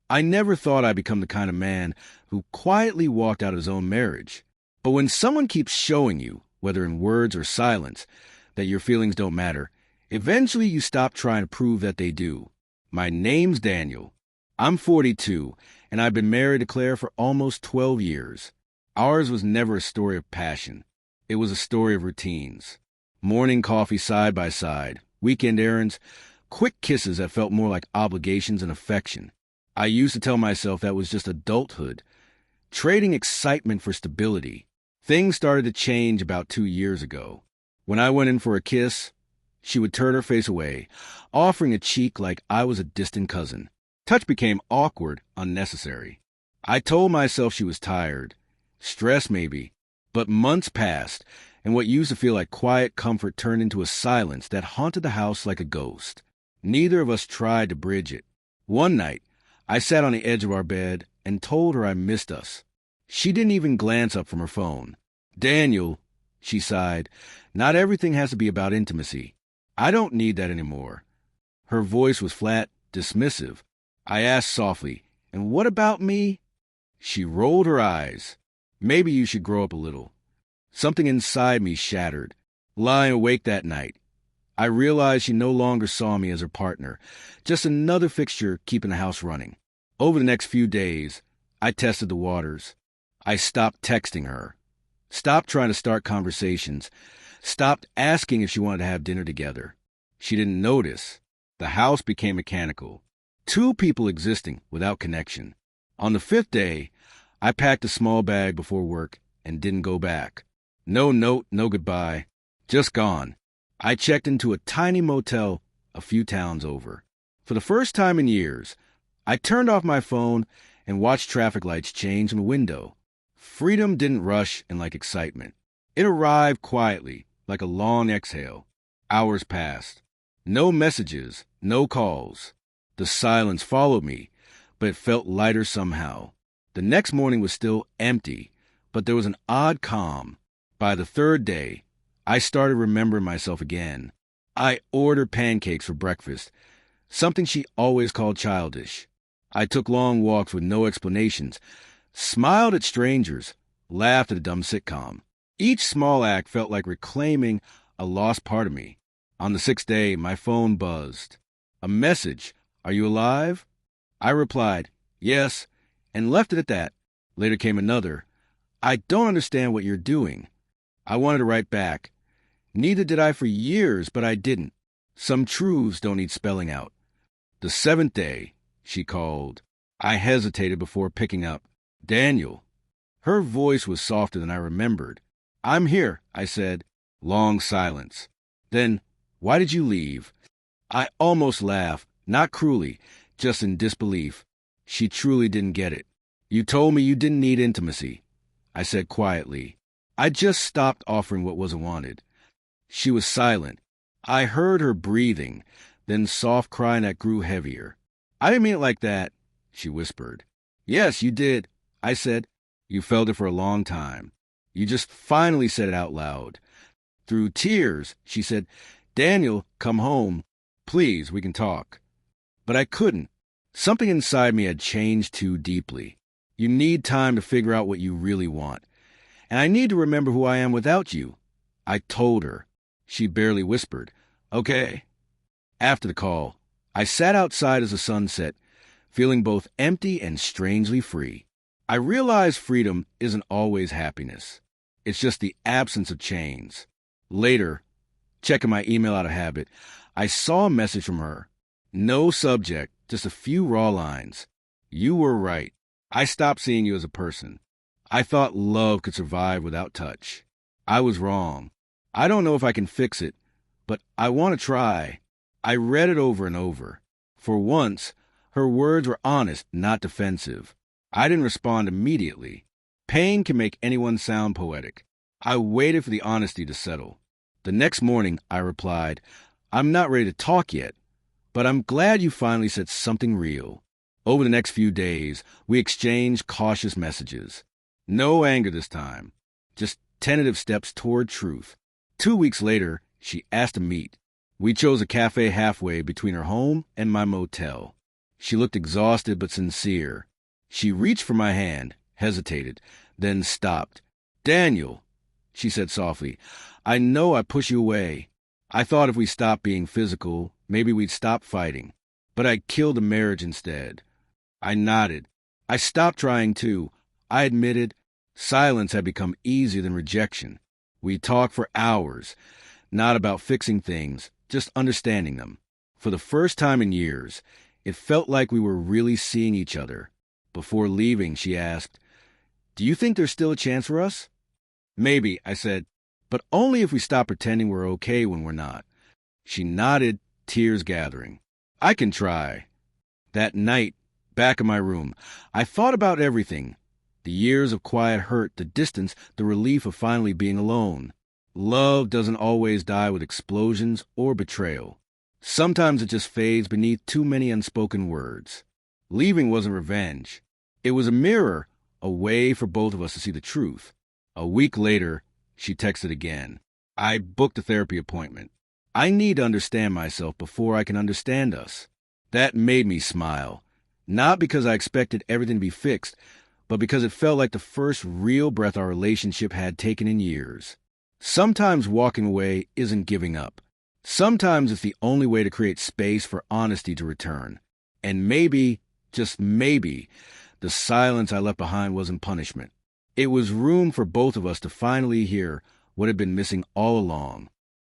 I never thought I'd become the kind of man who quietly walked out of his own marriage. But when someone keeps showing you, whether in words or silence, that your feelings don't matter, eventually you stop trying to prove that they do. My name's Daniel. I'm 42, and I've been married to Claire for almost 12 years. Ours was never a story of passion. It was a story of routines. Morning coffee side by side, weekend errands, quick kisses that felt more like obligations and affection. I used to tell myself that was just adulthood, trading excitement for stability. Things started to change about 2 years ago. When I went in for a kiss, she would turn her face away, offering a cheek like I was a distant cousin. Touch became awkward, unnecessary. I told myself she was tired, stressed maybe, but months passed, and what used to feel like quiet comfort turned into a silence that haunted the house like a ghost. Neither of us tried to bridge it. One night, I sat on the edge of our bed and told her I missed us. She didn't even glance up from her phone. "Daniel," she sighed, "not everything has to be about intimacy. I don't need that anymore." Her voice was flat, dismissive. I asked softly, "And what about me?" She rolled her eyes. "Maybe you should grow up a little." Something inside me shattered. Lying awake that night, I realized she no longer saw me as her partner, just another fixture keeping the house running. Over the next few days, I tested the waters. I stopped texting her, stopped trying to start conversations, stopped asking if she wanted to have dinner together. She didn't notice. The house became mechanical. Two people existing without connection. On the 5th day, I packed a small bag before work and didn't go back. No note, no goodbye. Just gone. I checked into a tiny motel a few towns over. For the first time in years, I turned off my phone and watched traffic lights change in the window. Freedom didn't rush in like excitement. It arrived quietly, like a long exhale. Hours passed. No messages, no calls. The silence followed me, but it felt lighter somehow. The next morning was still empty, but there was an odd calm. By the 3rd day, I started remembering myself again. I ordered pancakes for breakfast, something she always called childish. I took long walks with no explanations, smiled at strangers, laughed at a dumb sitcom. Each small act felt like reclaiming a lost part of me. On the 6th day, my phone buzzed. A message, "Are you alive?" I replied, "Yes," and left it at that. Later came another, "I don't understand what you're doing." I wanted to write back. Neither did I for years, but I didn't. Some truths don't need spelling out. The 7th day, she called. I hesitated before picking up. "Daniel." Her voice was softer than I remembered. "I'm here," I said. Long silence. Then, "Why did you leave?" I almost laughed, not cruelly, just in disbelief. She truly didn't get it. "You told me you didn't need intimacy," I said quietly. I just stopped offering what wasn't wanted. She was silent. I heard her breathing, then soft crying that grew heavier. "I didn't mean it like that," she whispered. "Yes, you did," I said. "You felt it for a long time. You just finally said it out loud." Through tears, she said, "Daniel, come home. Please, we can talk." But I couldn't. Something inside me had changed too deeply. You need time to figure out what you really want. And I need to remember who I am without you. I told her. She barely whispered, "Okay." After the call, I sat outside as the sun set, feeling both empty and strangely free. I realized freedom isn't always happiness. It's just the absence of chains. Later, checking my email out of habit, I saw a message from her. No subject, just a few raw lines. "You were right. I stopped seeing you as a person. I thought love could survive without touch. I was wrong. I don't know if I can fix it, but I want to try." I read it over and over. For once, her words were honest, not defensive. I didn't respond immediately. Pain can make anyone sound poetic. I waited for the honesty to settle. The next morning, I replied, "I'm not ready to talk yet, but I'm glad you finally said something real." Over the next few days, we exchanged cautious messages. No anger this time, just tentative steps toward truth. 2 weeks later, she asked to meet. We chose a cafe halfway between her home and my motel. She looked exhausted but sincere. She reached for my hand, hesitated, then stopped. "Daniel," she said softly, "I know I pushed you away. I thought if we stopped being physical, maybe we'd stop fighting. But I killed a marriage instead." I nodded. I stopped trying too. I admitted silence had become easier than rejection. We talked for hours, not about fixing things, just understanding them. For the first time in years, it felt like we were really seeing each other. Before leaving, she asked, "Do you think there's still a chance for us?" "Maybe," I said, "but only if we stop pretending we're okay when we're not." She nodded, tears gathering. "I can try." That night, back in my room, I thought about everything. The years of quiet hurt, the distance, the relief of finally being alone. Love doesn't always die with explosions or betrayal. Sometimes it just fades beneath too many unspoken words. Leaving wasn't revenge. It was a mirror, a way for both of us to see the truth. A week later, she texted again. "I booked a therapy appointment. I need to understand myself before I can understand us." That made me smile. Not because I expected everything to be fixed, but because it felt like the first real breath our relationship had taken in years. Sometimes walking away isn't giving up. Sometimes it's the only way to create space for honesty to return. And maybe, just maybe, the silence I left behind wasn't punishment. It was room for both of us to finally hear what had been missing all along.